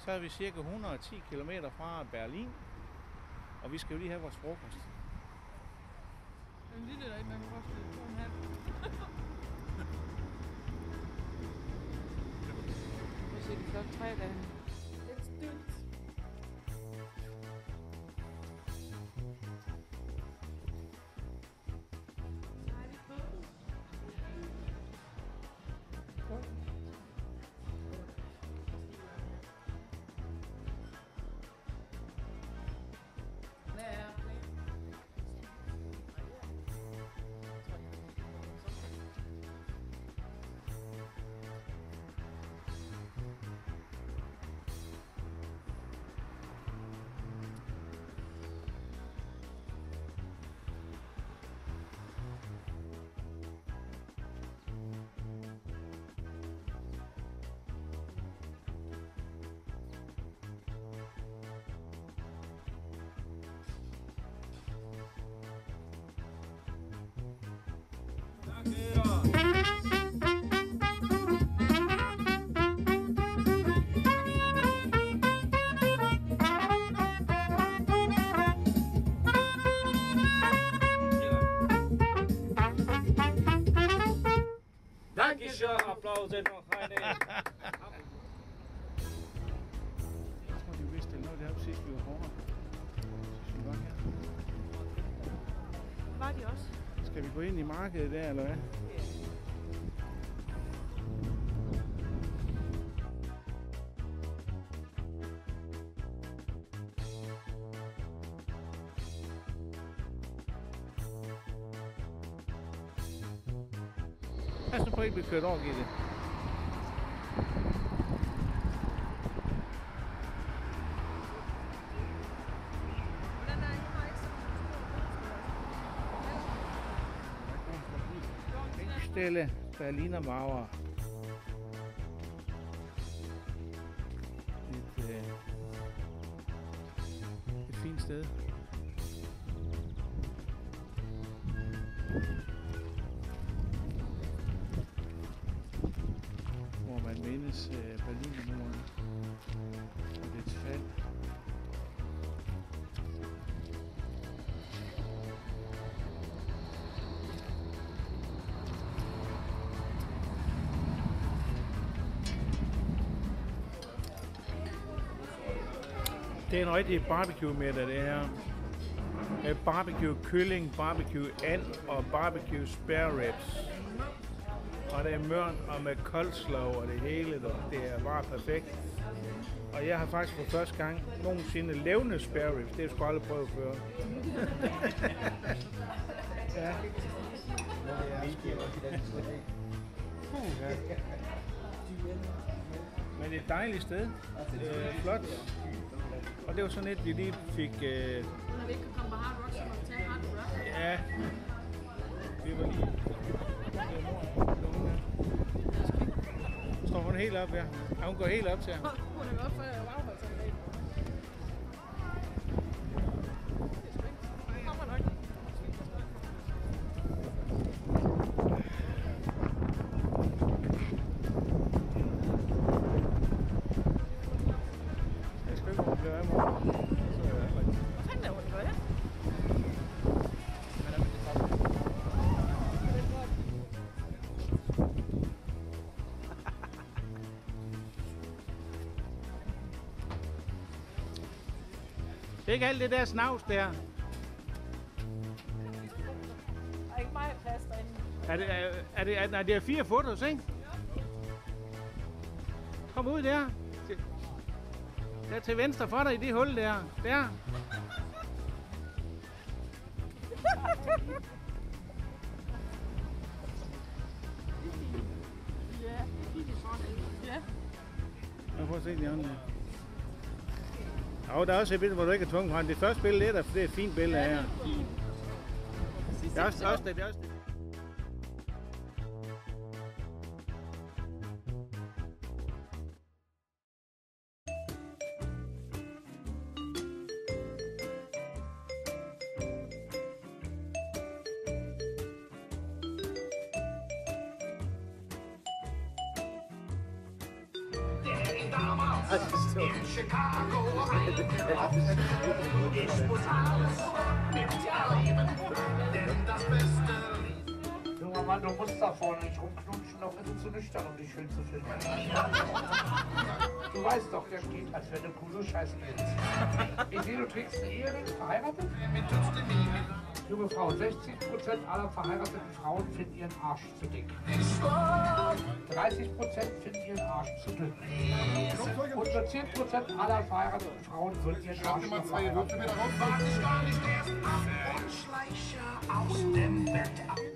så er vi cirka 110 km fra Berlin. Og vi skal jo lige have vores frokost. En lille dag, man kan godt spille 2,5. Nu ser de flot træ derhen. Let's do it. Dankeschön, Applaus noch eine. Jeg tror, de vidste noget deroppe sidst, vi var hårdere. Så vi var her. Var de også? Skal vi gå ind i markedet der, eller hvad? Pas nu på, at I ikke bliver kørt over, Gitte. Stille Berliner Mauer. Et fint sted. Hvor man mindes Berlinmuren og dets fald. Det er en rigtig barbecue middag, det her. Med barbecue kylling, barbecue and og barbecue spare ribs. Og det er mørkt og med coleslaw og det hele, det er bare perfekt. Og jeg har faktisk for første gang nogensinde levende spare ribs. Det har jeg sgu aldrig prøvet før. Ja. Men det er et dejligt sted. Flot. Og det var sådan et, vi lige fik... Når vi ikke kan komme på Hard Rock, så må vi tage Hard Rock. Ja. Vi var lige... Står hun helt op her? Ja, hun går helt op til ham. Hun er godt for at afholde sig med. Det kommer nok. Jeg skal ikke blive af mig. Hvad fanden er hun gør her? Det er ikke alt det der snavs der. Der er ikke meget plads derinde. Det er 4 fotos, ikke? Kom ud der. Der til venstre for dig i det hul der. Der. Ja. Jeg prøver at se de andre. Og der er også et billede, hvor du ikke er tvunget fra. Det første billede er der, for det er et fint billede her. Det er også det. In Chicago ich muss alles mit dir leben, denn das Beste. Junger Mann, du musst da vorne nicht rumknutschen, noch bist du zu nüchtern, um dich schön zu finden. Du weißt doch, der steht, als wenn du coole Scheiße willst. Ich sehe, du trägst einen Ehering, verheiratet? Junge Frau, 60% aller verheirateten Frauen finden ihren Arsch zu dick. 30% finden ihren Arsch zu dünn. Und nur 10% aller verheirateten Frauen würden ihren Arsch zu verheiraten.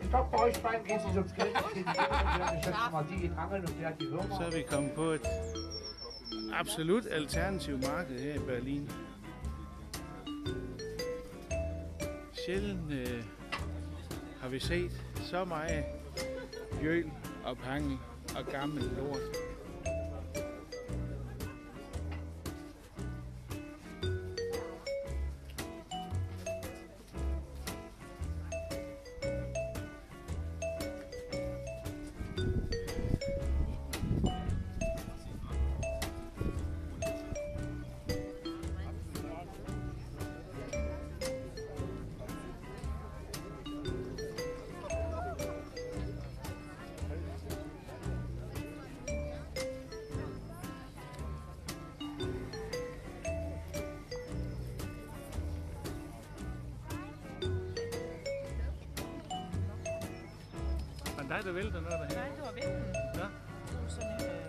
Ich glaube, bei euch beiden geht es nicht ums Geld. Ich schätze mal, die geht angeln und der hat die Würmer. Så er vi kommet på et absolut alternativt marked her i Berlin. Sjældent har vi set så meget jøl og pangel og gammel lort. Men dig, der vælter noget derhen. Nej, det var vinden. Ja. Sådan en